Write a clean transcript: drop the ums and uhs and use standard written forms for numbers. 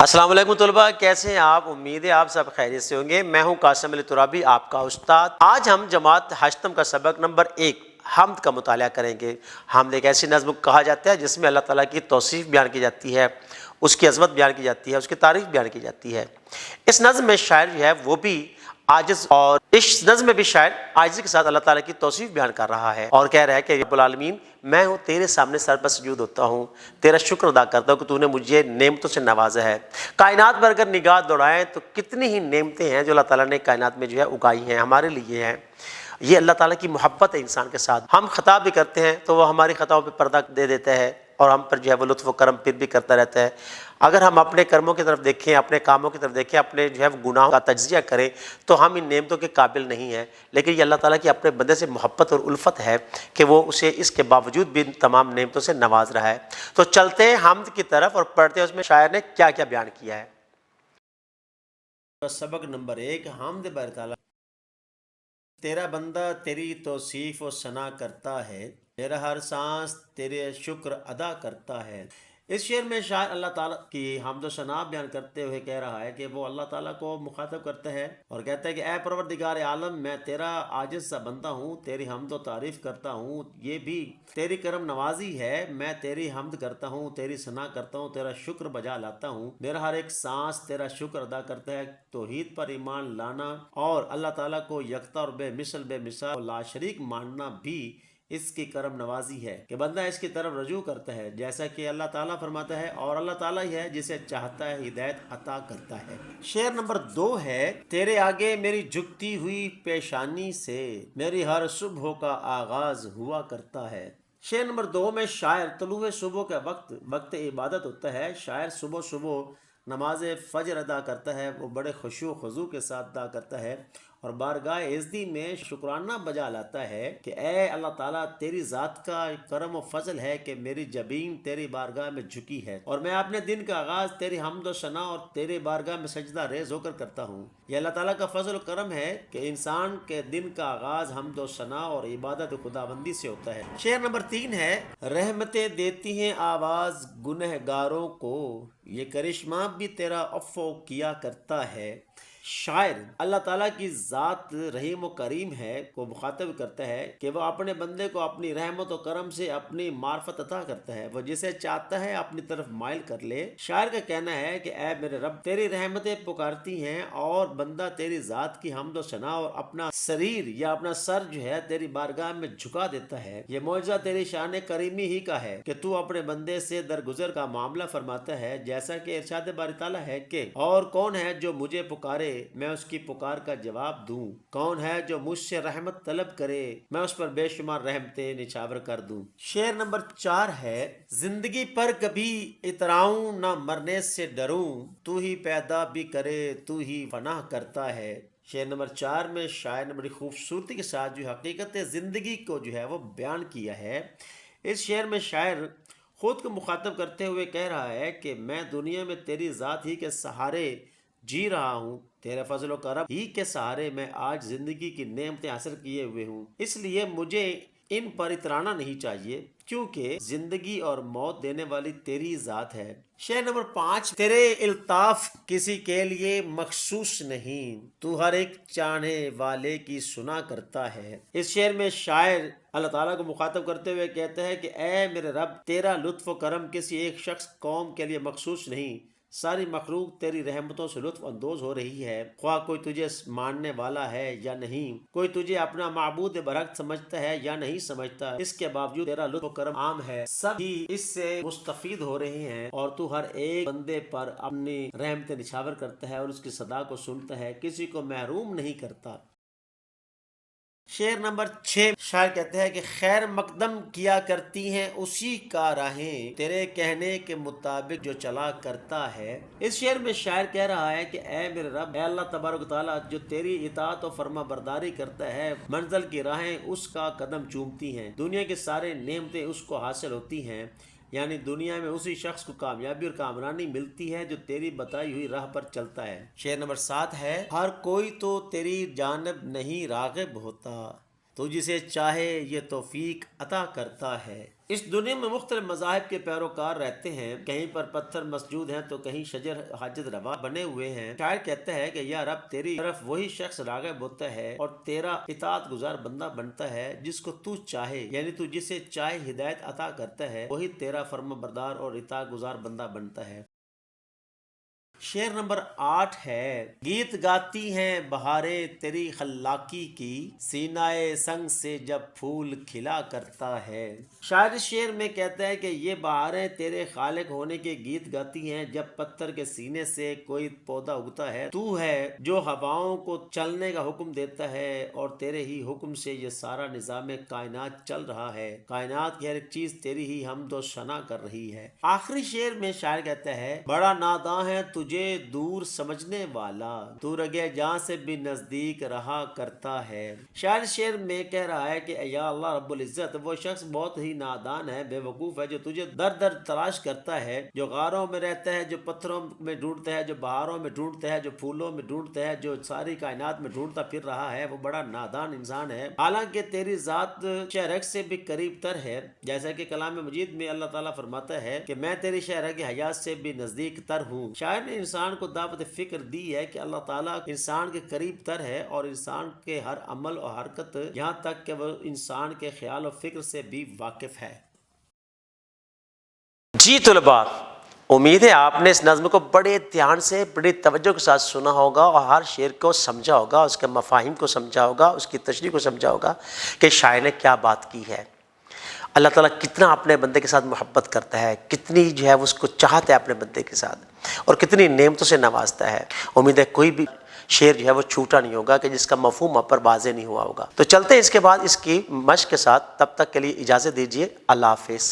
السلام علیکم طلباء، کیسے ہیں آپ؟ امید ہے آپ سب خیریت سے ہوں گے۔ میں ہوں قاسم علی ترابی، آپ کا استاد۔ آج ہم جماعت ہشتم کا سبق نمبر 1 حمد کا مطالعہ کریں گے۔ حمد ایک ایسی نظم کہا جاتا ہے جس میں اللہ تعالیٰ کی توصیف بیان کی جاتی ہے، اس کی عظمت بیان کی جاتی ہے، اس کی تعریف بیان کی جاتی ہے۔ اس نظم میں شاعر جو ہے وہ بھی عاجز، اور اس نظم میں بھی شاعر عاجزی کے ساتھ اللہ تعالیٰ کی توصیف بیان کر رہا ہے اور کہہ رہا ہے کہ رب العالمین، میں ہوں تیرے سامنے سر پر سجود ہوتا ہوں، تیرا شکر ادا کرتا ہوں کہ تو نے مجھے نعمتوں سے نوازا ہے۔ کائنات پر اگر نگاہ دوڑائیں تو کتنی ہی نعمتیں ہیں جو اللہ تعالیٰ نے کائنات میں جو ہے اگائی ہیں، ہمارے لیے ہیں۔ یہ اللہ تعالیٰ کی محبت ہے انسان کے ساتھ۔ ہم خطا بھی کرتے ہیں تو وہ ہماری خطاؤں پہ پردہ دے دیتا ہے اور ہم پر جو ہے وہ لطف و کرم پھر بھی کرتا رہتا ہے۔ اگر ہم اپنے کرموں کی طرف دیکھیں، اپنے کاموں کی طرف دیکھیں، اپنے جو ہے گناہوں کا تجزیہ کریں تو ہم ان نعمتوں کے قابل نہیں ہیں، لیکن یہ اللہ تعالیٰ کی اپنے بندے سے محبت اور الفت ہے کہ وہ اسے اس کے باوجود بھی ان تمام نعمتوں سے نواز رہا ہے۔ تو چلتے ہیں حمد کی طرف اور پڑھتے ہیں اس میں شاعر نے کیا کیا بیان کیا ہے۔ سبق نمبر 1 حمد باری تعالیٰ۔ تیرا بندہ تیری توصیف و ثنا کرتا ہے، میرا ہر سانس تیرے شکر ادا کرتا ہے۔ اس شعر میں شاعر اللہ تعالیٰ کی حمد و ثنا بیان کرتے ہوئے کہہ رہا ہے کہ وہ اللہ تعالیٰ کو مخاطب کرتا ہے اور کہتا ہے کہ اے پروردگار عالم، میں تیرا عاجز سا بندہ ہوں، تیری حمد و تعریف کرتا ہوں، یہ بھی تیری کرم نوازی ہے۔ میں تیری حمد کرتا ہوں، تیری ثنا کرتا ہوں، تیرا شکر بجا لاتا ہوں، میرا ہر ایک سانس تیرا شکر ادا کرتا ہے۔ توحید پر ایمان لانا اور اللہ تعالیٰ کو یکتا اور بے مثل بے مثال اور لا شریک ماننا بھی اس کی کرم نوازی ہے کہ بندہ اس کی طرف رجوع کرتا ہے، جیسا کہ اللہ تعالیٰ فرماتا ہے، اور اللہ تعالیٰ ہی ہے جسے چاہتا ہے ہدایت عطا کرتا ہے۔ شعر نمبر 2 ہے، تیرے آگے میری جھکتی ہوئی پیشانی سے میری ہر صبح کا آغاز ہوا کرتا ہے۔ شعر نمبر 2 میں شاعر طلوع صبح کا وقت عبادت ہوتا ہے، شاعر صبح نماز فجر ادا کرتا ہے، وہ بڑے خشوع و خضوع کے ساتھ ادا کرتا ہے اور بارگاہ عزتی میں شکرانہ بجا لاتا ہے کہ اے اللہ تعالیٰ، تیری ذات کا کرم و فضل ہے کہ میری جبین تیری بارگاہ میں جھکی ہے اور میں اپنے دن کا آغاز تیری حمد و ثنا اور تیرے بارگاہ میں سجدہ ریز ہو کر کرتا ہوں۔ یہ اللہ تعالیٰ کا فضل و کرم ہے کہ انسان کے دن کا آغاز حمد و ثنا اور عبادت خداوندی سے ہوتا ہے۔ شعر نمبر 3 ہے، رحمتیں دیتی ہیں آواز گنہگاروں کو، یہ کرشمہ بھی تیرا عفو کیا کرتا ہے۔ شاعر اللہ تعالیٰ کی ذات رحیم و کریم ہے کو مخاطب کرتا ہے کہ وہ اپنے بندے کو اپنی رحمت و کرم سے اپنی معرفت عطا کرتا ہے، وہ جسے چاہتا ہے اپنی طرف مائل کر لے۔ شاعر کا کہنا ہے کہ اے میرے رب، تیری رحمتیں پکارتی ہیں اور بندہ تیری ذات کی حمد و ثنا اور اپنا سریر یا اپنا سر جو ہے تیری بارگاہ میں جھکا دیتا ہے۔ یہ معجزہ تیری شان کریمی ہی کا ہے کہ تو اپنے بندے سے درگزر کا معاملہ فرماتا ہے، جیسا کہ ارشاد باری تعالیٰ ہے کہ اور کون ہے جو مجھے پکارے میں اس کی پکار کا جواب دوں، کون ہے جو مجھ سے رحمت طلب کرے میں اس پر بے شمار رحمتیں نچھاور کر دوں۔ شعر نمبر 4 ہے، زندگی پر کبھی اتراؤں نہ مرنے سے ڈروں، تو ہی پیدا بھی کرے تو ہی فنا کرتا ہے۔ شعر نمبر 4 میں شاعر نے بڑی خوبصورتی کے ساتھ جو حقیقت زندگی کو جو ہے وہ بیان کیا ہے۔ اس شعر میں شاعر خود کو مخاطب کرتے ہوئے کہہ رہا ہے کہ میں دنیا میں تیری ذات ہی کے سہارے جی رہا ہوں، تیرے فضل و کرم ہی کے سہارے میں آج زندگی کی نعمتیں حاصل کیے ہوئے ہوں، اس لیے مجھے ان پر اترانا نہیں چاہیے کیونکہ زندگی اور موت دینے والی تیری ذات ہے۔ شعر نمبر 5، تیرے الطاف کسی کے لیے مخصوص نہیں، تو ہر ایک چاہنے والے کی سنا کرتا ہے۔ اس شعر میں شاعر اللہ تعالیٰ کو مخاطب کرتے ہوئے کہتا ہے کہ اے میرے رب، تیرا لطف و کرم کسی ایک شخص قوم کے لیے مخصوص نہیں، ساری مخلوق تیری رحمتوں سے لطف اندوز ہو رہی ہے، خواہ کوئی تجھے ماننے والا ہے یا نہیں، کوئی تجھے اپنا معبود برحق سمجھتا ہے یا نہیں سمجھتا، اس کے باوجود تیرا لطف و کرم عام ہے، سب ہی اس سے مستفید ہو رہے ہیں اور تو ہر ایک بندے پر اپنی رحمتیں نچھاور کرتا ہے اور اس کی صدا کو سنتا ہے، کسی کو محروم نہیں کرتا۔ شعر نمبر 6، شاعر کہتے ہیں کہ خیر مقدم کیا کرتی ہیں اسی کا راہیں، تیرے کہنے کے مطابق جو چلا کرتا ہے۔ اس شعر میں شاعر کہہ رہا ہے کہ اے میرے رب، اے اللہ تبارک تعالیٰ، جو تیری اطاعت و فرما برداری کرتا ہے، منزل کی راہیں اس کا قدم چومتی ہیں، دنیا کے سارے نعمتیں اس کو حاصل ہوتی ہیں، یعنی دنیا میں اسی شخص کو کامیابی اور کامرانی ملتی ہے جو تیری بتائی ہوئی راہ پر چلتا ہے۔ شعر نمبر 7 ہے، ہر کوئی تو تیری جانب نہیں راغب ہوتا، تو جسے چاہے یہ توفیق عطا کرتا ہے۔ اس دنیا میں مختلف مذاہب کے پیروکار رہتے ہیں، کہیں پر پتھر مسجود ہیں تو کہیں شجر حاجت روا بنے ہوئے ہیں۔ شاعر کہتا ہے کہ یا رب تیری طرف وہی شخص راغب ہوتا ہے اور تیرا اطاعت گزار بندہ بنتا ہے جس کو تو چاہے، یعنی تو جسے چاہے ہدایت عطا کرتا ہے، وہی تیرا فرما بردار اور اطاعت گزار بندہ بنتا ہے۔ شعر نمبر 8 ہے، گیت گاتی ہیں بہاریں تیری خلاقی کی، سینہ سنگ سے جب پھول کھلا کرتا ہے۔ شاعر اس شعر میں کہتا ہے کہ یہ بہاریں تیرے خالق ہونے کے گیت گاتی ہیں جب پتھر کے سینے سے کوئی پودا اگتا ہے۔ تو ہے جو ہواؤں کو چلنے کا حکم دیتا ہے اور تیرے ہی حکم سے یہ سارا نظام کائنات چل رہا ہے، کائنات کی ہر ایک چیز تیری ہی حمد و ثنا کر رہی ہے۔ آخری شعر میں شاعر کہتا ہے، بڑا ناداں ہے تجھے دور سمجھنے والا، تو رگے جاں سے بھی نزدیک رہا کرتا ہے۔ شاعر شعر میں کہہ رہا ہے کہ یا اللہ رب العزت، وہ شخص بہت ہی نادان ہے، بے وقوف ہے، جو تجھے در در تلاش کرتا ہے، جو غاروں میں رہتا ہے، جو پتھروں میں ڈھونڈتا ہے، جو بہاروں میں ڈھونڈتا ہے، جو پھولوں میں ڈھونڈتا ہے، جو ساری کائنات میں ڈھونڈتا پھر رہا ہے، وہ بڑا نادان انسان ہے۔ حالانکہ تیری ذات شہرک سے بھی قریب تر ہے، جیسا کہ کلام مجید میں اللہ تعالیٰ فرماتا ہے کہ میں تیری شہرک حیات سے بھی نزدیک تر ہوں۔ شاعر نے انسان کو دعوت فکر دی ہے کہ اللہ تعالیٰ انسان کے قریب تر ہے اور انسان کے ہر عمل اور حرکت، یہاں تک کہ وہ انسان کے خیال و فکر سے بھی واقف ہے۔ جی طلباء، امید ہے آپ نے اس نظم کو بڑے دھیان سے، بڑی توجہ کے ساتھ سنا ہوگا اور ہر شعر کو سمجھا ہوگا، اس کے مفاہیم کو سمجھا ہوگا، اس کی تشریح کو سمجھا ہوگا کہ شاعر نے کیا بات کی ہے۔ اللہ تعالیٰ کتنا اپنے بندے کے ساتھ محبت کرتا ہے، کتنی جو ہے اس کو چاہتا ہے اپنے بندے کے ساتھ، اور کتنی نعمتوں سے نوازتا ہے۔ امید ہے کوئی بھی شعر جو ہے وہ چھوٹا نہیں ہوگا کہ جس کا مفہوم آپ پر واضح نہیں ہوا ہوگا۔ تو چلتے ہیں اس کے بعد اس کی مشق کے ساتھ، تب تک کے لیے اجازت دیجیے، اللہ حافظ۔